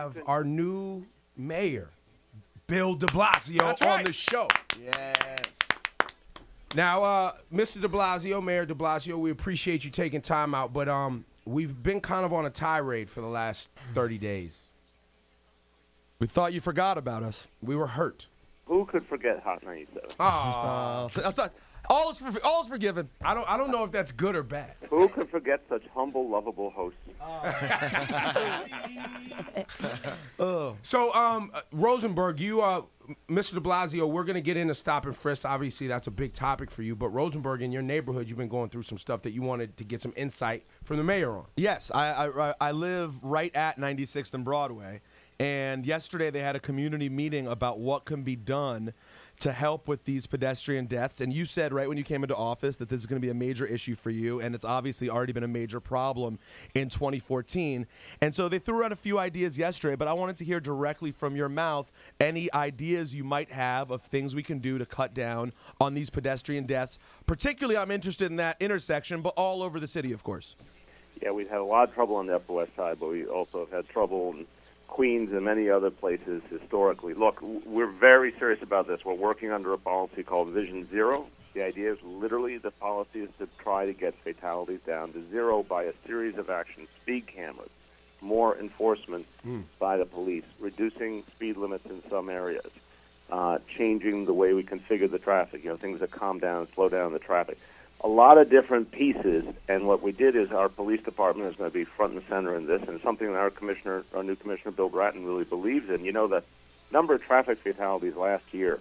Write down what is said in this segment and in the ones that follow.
have our new mayor, Bill de Blasio, on the show. Yes. Now, Mr. de Blasio, Mayor de Blasio, we appreciate you taking time out, but we've been kind of on a tirade for the last 30 days. We thought you forgot about us. We were hurt. Who could forget Hot 97? All is forgiven. I don't know if that's good or bad. Who could forget such humble, lovable hosts? So, Rosenberg, you, Mr. de Blasio, we're going to get into stop and frisk. Obviously, that's a big topic for you. But Rosenberg, in your neighborhood, you've been going through some stuff that you wanted to get some insight from the mayor on. Yes, I live right at 96th and Broadway. And yesterday they had a community meeting about what can be done to help with these pedestrian deaths. And you said right when you came into office that this is going to be a major issue for you, and it's obviously already been a major problem in 2014. And so they threw out a few ideas yesterday, but I wanted to hear directly from your mouth any ideas you might have of things we can do to cut down on these pedestrian deaths. Particularly, I'm interested in that intersection, but all over the city, of course. Yeah, we've had a lot of trouble on the Upper West Side, but we also have had trouble in Queens and many other places historically. Look, we're very serious about this. We're working under a policy called Vision Zero. The idea is literally the policy is to try to get fatalities down to zero by a series of actions: speed cameras, more enforcement by the police, reducing speed limits in some areas, changing the way we configure the traffic, things that calm down and slow down the traffic. A lot of different pieces, and what we did is our police department is going to be front and center in this, and something that our new commissioner, Bill Bratton, really believes in. The number of traffic fatalities last year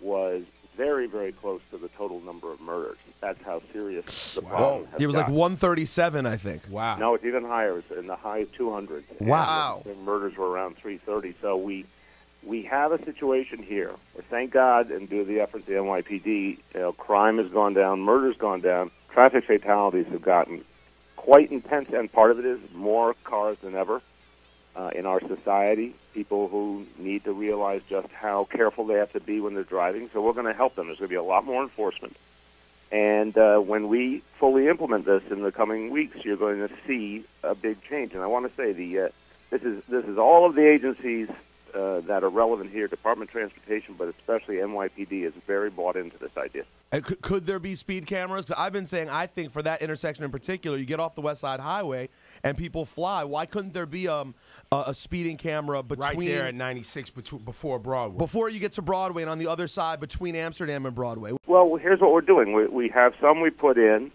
was very, very close to the total number of murders. That's how serious the problem has It was like gotten. 137, I think. Wow. No, it's even higher. It's in the high 200s. Wow. And the murders were around 330. So we have a situation here where, thank God, and due to the efforts of the NYPD, crime has gone down, murder's gone down, traffic fatalities have gotten quite intense, and part of it is more cars than ever in our society, people who need to realize just how careful they have to be when they're driving. So we're going to help them. There's going to be a lot more enforcement. And when we fully implement this in the coming weeks, you're going to see a big change. And I want to say this is all of the agencies that are relevant here, Department of Transportation, but especially NYPD is very bought into this idea. And could there be speed cameras? I've been saying, I think for that intersection in particular, you get off the West Side Highway and people fly. Why couldn't there be a speeding camera between... Right there at 96 before Broadway. Before you get to Broadway and on the other side between Amsterdam and Broadway? Well, here's what we're doing. We have some we put in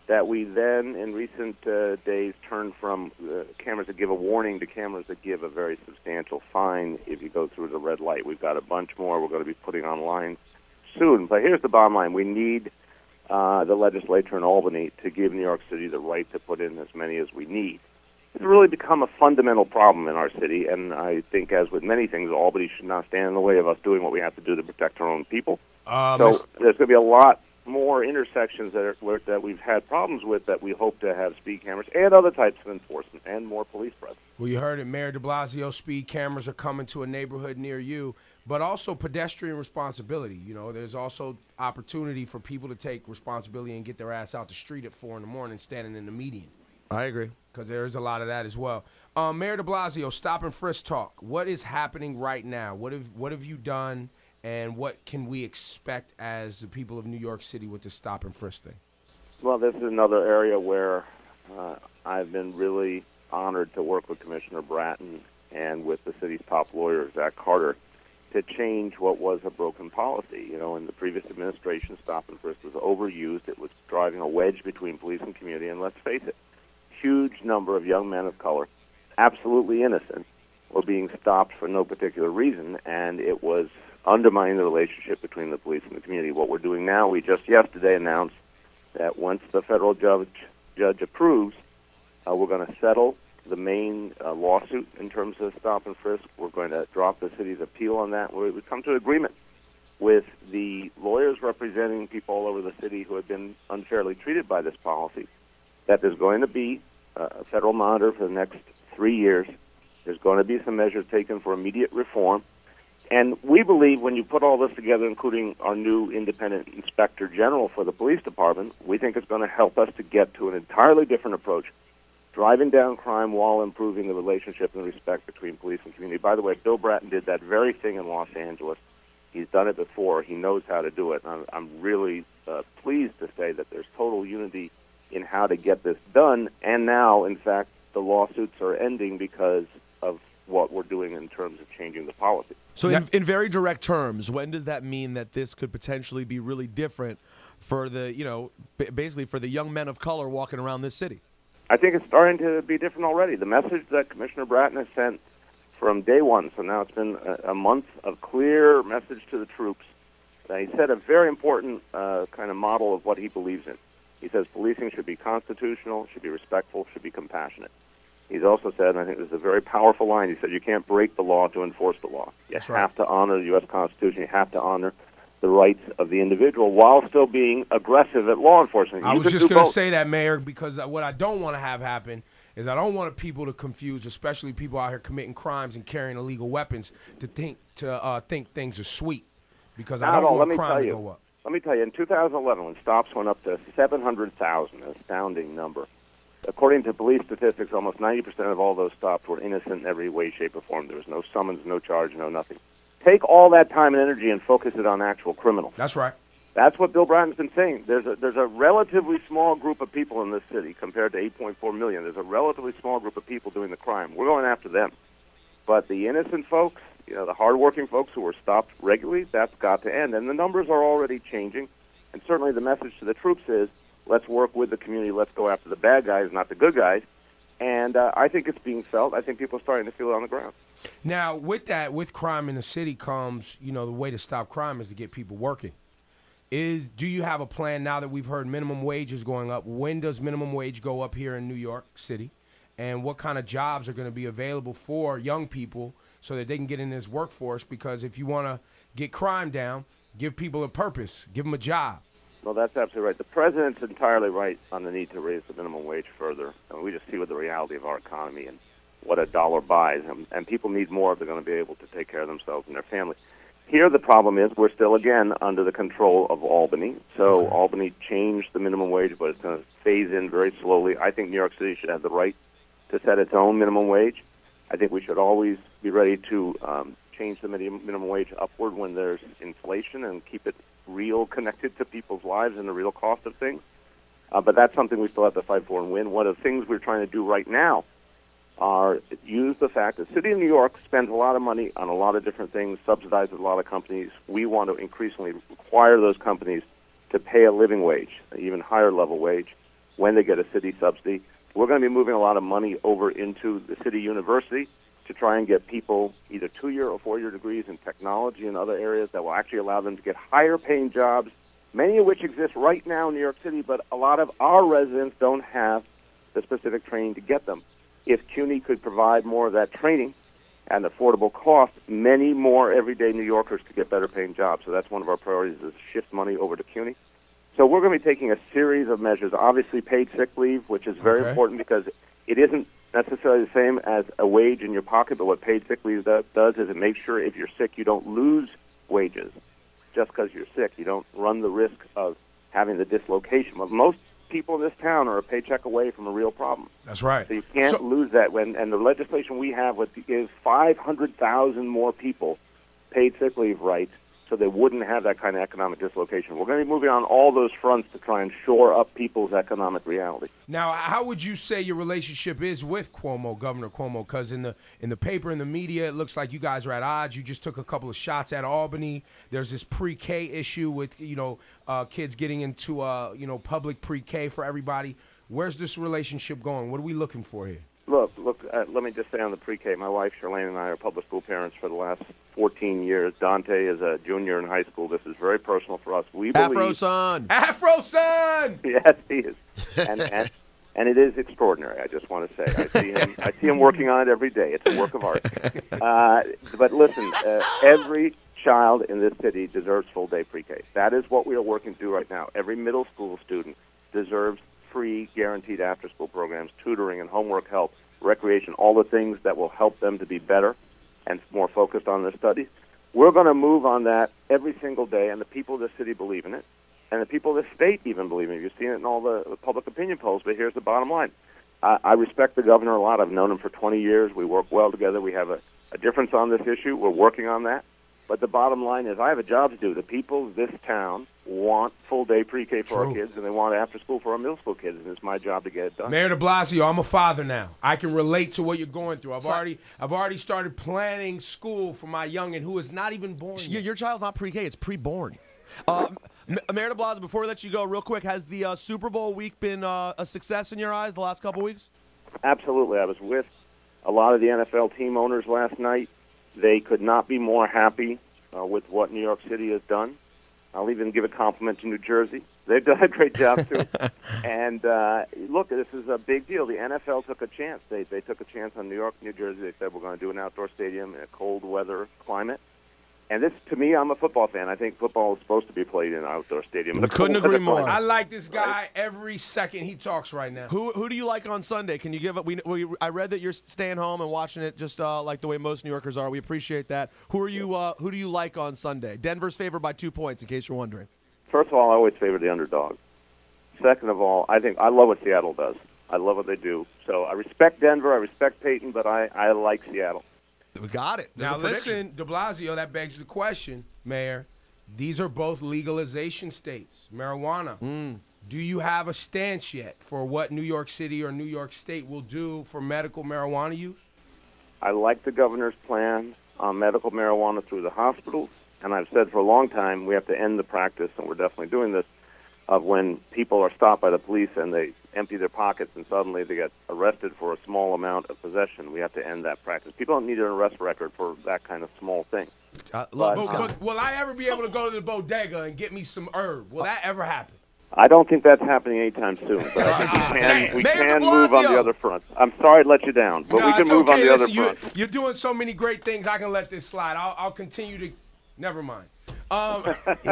that we then, in recent days, turned from cameras that give a warning to cameras that give a very substantial fine if you go through the red light. We've got a bunch more we're going to be putting online soon. But here's the bottom line. We need the legislature in Albany to give New York City the right to put in as many as we need. It's really become a fundamental problem in our city, and I think, as with many things, Albany should not stand in the way of us doing what we have to do to protect our own people. So there's going to be a lot more intersections that we've had problems with that we hope to have speed cameras and other types of enforcement and more police presence. Well, you heard it, Mayor de Blasio. Speed cameras are coming to a neighborhood near you, but also pedestrian responsibility. There's also opportunity for people to take responsibility and get their ass out the street at 4 in the morning standing in the median. I agree. Because there is a lot of that as well. Mayor de Blasio, stop and frisk talk. What is happening right now? What have you done? And what can we expect as the people of New York City with this stop and frisk thing? Well, this is another area where I've been really honored to work with Commissioner Bratton and with the city's top lawyer, Zach Carter, to change what was a broken policy. In the previous administration, stop and frisk was overused. It was driving a wedge between police and community. And let's face it, huge number of young men of color, absolutely innocent, were being stopped for no particular reason, and it was undermining the relationship between the police and the community. What we're doing now, we just yesterday announced that once the federal judge approves, we're going to settle the main lawsuit in terms of stop and frisk. We're going to drop the city's appeal on that. We've come to agreement with the lawyers representing people all over the city who have been unfairly treated by this policy, that there's going to be a federal monitor for the next 3 years. There's going to be some measures taken for immediate reform. And we believe when you put all this together, including our new independent inspector general for the police department, we think it's going to help us to get to an entirely different approach driving down crime while improving the relationship and the respect between police and community. By the way, Bill Bratton did that very thing in Los Angeles. He's done it before. He knows how to do it. I'm really pleased to say that there's total unity in how to get this done. And now, in fact, the lawsuits are ending because of what we're doing in terms of changing the policy. So in very direct terms, when does that mean that this could potentially be really different for the, basically for the young men of color walking around this city? I think it's starting to be different already. The message that Commissioner Bratton has sent from day one, so now it's been a month of clear message to the troops. He set a very important kind of model of what he believes in. He says policing should be constitutional, should be respectful, should be compassionate. He's also said, and I think this is a very powerful line, he said you can't break the law to enforce the law. You have to honor the U.S. Constitution. You have to honor the rights of the individual while still being aggressive at law enforcement. I was just going to say that, Mayor, because what I don't want to have happen is I don't want people to confuse, especially people out here committing crimes and carrying illegal weapons, to think things are sweet, because I don't want crime to go up. Let me tell you, in 2011, when stops went up to 700,000, an astounding number, according to police statistics, almost 90% of all those stops were innocent in every way, shape, or form. There was no summons, no charge, no nothing. Take all that time and energy and focus it on actual criminals. That's right. That's what Bill Bratton's been saying. There's a relatively small group of people in this city compared to 8.4 million. There's a relatively small group of people doing the crime. We're going after them. But the innocent folks, the hardworking folks who were stopped regularly, that's got to end. And the numbers are already changing. And certainly the message to the troops is, let's work with the community. Let's go after the bad guys, not the good guys. And I think it's being felt. I think people are starting to feel it on the ground. Now, with crime in the city comes, the way to stop crime is to get people working. Do you have a plan now that we've heard minimum wage is going up? When does minimum wage go up here in New York City? And what kind of jobs are going to be available for young people so that they can get in this workforce? Because if you want to get crime down, give people a purpose, give them a job. Well, that's absolutely right. The president's entirely right on the need to raise the minimum wage further. I mean, we just see with the reality of our economy and what a dollar buys, and people need more if they're going to be able to take care of themselves and their family. Here, the problem is we're still, again, under the control of Albany. So Albany changed the minimum wage, but it's going to phase in very slowly. I think New York City should have the right to set its own minimum wage. I think we should always be ready to change the minimum wage upward when there's inflation and keep it real, connected to people's lives and the real cost of things. But that's something we still have to fight for and win. One of the things we're trying to do right now are use the fact that the city of New York spends a lot of money on a lot of different things, subsidizes a lot of companies. We want to increasingly require those companies to pay a living wage, an even higher level wage, when they get a city subsidy. We're going to be moving a lot of money over into the city university to try and get people either 2-year or 4-year degrees in technology and other areas that will actually allow them to get higher paying jobs, many of which exist right now in New York City, but a lot of our residents don't have the specific training to get them. If CUNY could provide more of that training and affordable cost, many more everyday New Yorkers could get better paying jobs. So that's one of our priorities, is shift money over to CUNY. So we're going to be taking a series of measures. Obviously, paid sick leave, which is very important because it isn't necessarily the same as a wage in your pocket, but what paid sick leave does is it makes sure if you're sick, you don't lose wages just because you're sick. You don't run the risk of having the dislocation. But most people in this town are a paycheck away from a real problem. That's right. So you can't lose that. And the legislation we have would give 500,000 more people paid sick leave rights so they wouldn't have that kind of economic dislocation. We're going to be moving on all those fronts to try and shore up people's economic reality. Now, how would you say your relationship is with Cuomo, Governor Cuomo? Because in the paper, in the media, it looks like you guys are at odds. You just took a couple of shots at Albany. There's this pre-K issue with kids getting into public pre-K for everybody. Where's this relationship going? What are we looking for here? Look, let me just say on the pre-K, my wife, Charlene, and I are public school parents for the last 14 years. Dante is a junior in high school. This is very personal for us. We believe... Afro son! Afro son! Yes, he is. And it is extraordinary, I just want to say. I see him working on it every day. It's a work of art. But listen, every child in this city deserves full-day pre-K. That is what we are working to do right now. Every middle school student deserves free, guaranteed after-school programs, tutoring and homework help, recreation, all the things that will help them to be better and more focused on their studies. We're going to move on that every single day, and the people of the city believe in it, and the people of the state even believe in it. You've seen it in all the public opinion polls, but here's the bottom line. I respect the governor a lot. I've known him for 20 years. We work well together. We have a difference on this issue. We're working on that. But the bottom line is I have a job to do. The people of this town want full-day pre-K for our kids, and they want after-school for our middle school kids, and it's my job to get it done. Mayor de Blasio, I'm a father now. I can relate to what you're going through. I've already started planning school for my youngin' who is not even born yet. Your child's not pre-K; it's pre-born. Mayor de Blasio, before we let you go, real quick, has the Super Bowl week been a success in your eyes the last couple weeks? Absolutely. I was with a lot of the NFL team owners last night. They could not be more happy with what New York City has done. I'll even give a compliment to New Jersey. They've done a great job, too. And, look, this is a big deal. The NFL took a chance. They took a chance on New York, New Jersey. They said, we're going to do an outdoor stadium in a cold weather climate. And this, to me, I'm a football fan. I think football is supposed to be played in an outdoor stadium. I couldn't agree more. I like this guy every second he talks right now. Who do you like on Sunday? Can you give it? I read that you're staying home and watching it just like the way most New Yorkers are. We appreciate that. Who do you like on Sunday? Denver's favored by 2 points, in case you're wondering. First of all, I always favor the underdog. Second of all, I love what Seattle does. I love what they do. So I respect Denver. I respect Peyton, but I like Seattle. We got it. Now listen, de Blasio, that begs the question, Mayor. These are both legalization states, marijuana. Do you have a stance yet for what New York City or New York State will do for medical marijuana use? I like the governor's plan on medical marijuana through the hospitals, and I've said for a long time we have to end the practice, and we're definitely doing this, of when people are stopped by the police and they empty their pockets and suddenly they get arrested for a small amount of possession. We have to end that practice. People don't need an arrest record for that kind of small thing. But will I ever be able to go to the bodega and get me some herb? Will that ever happen? I don't think that's happening anytime soon, but I think we can move on the other fronts. I'm sorry to let you down, but we can move on the other fronts. You're doing so many great things, I can let this slide. I'll continue to – never mind.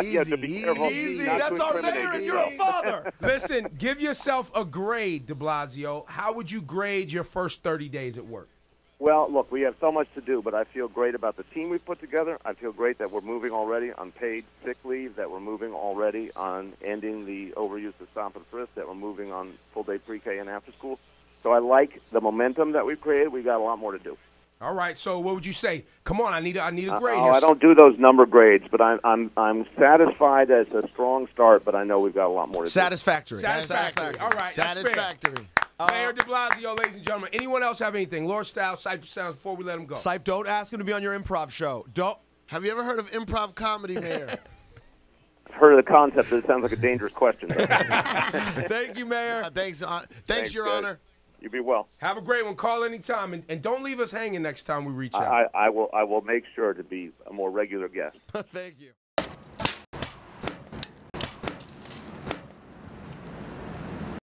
Easy. That's our mayor and you're a father. Listen, give yourself a grade, de Blasio. How would you grade your first 30 days at work? Well, look, we have so much to do, but I feel great about the team we've put together. I feel great that we're moving already on paid sick leave, that we're moving already on ending the overuse of stop and frisk, that we're moving on full-day pre-K and after school. So I like the momentum that we've created. We've got a lot more to do. All right, so what would you say? Come on, I need a grade. I don't do those number grades, but I'm satisfied as a strong start. But I know we've got a lot more to do. Satisfactory. All right, satisfactory. Mayor de Blasio, ladies and gentlemen. Anyone else have anything? Lord Style, Cypher Sounds. Before we let him go, Cypher, don't ask him to be on your improv show. Don't. Have you ever heard of improv comedy, Mayor? I've heard of the concept. It sounds like a dangerous question. Thank you, Mayor. Thanks, Your Honor. You be well. Have a great one. Call anytime, and don't leave us hanging next time we reach out. I will make sure to be a more regular guest. Thank you.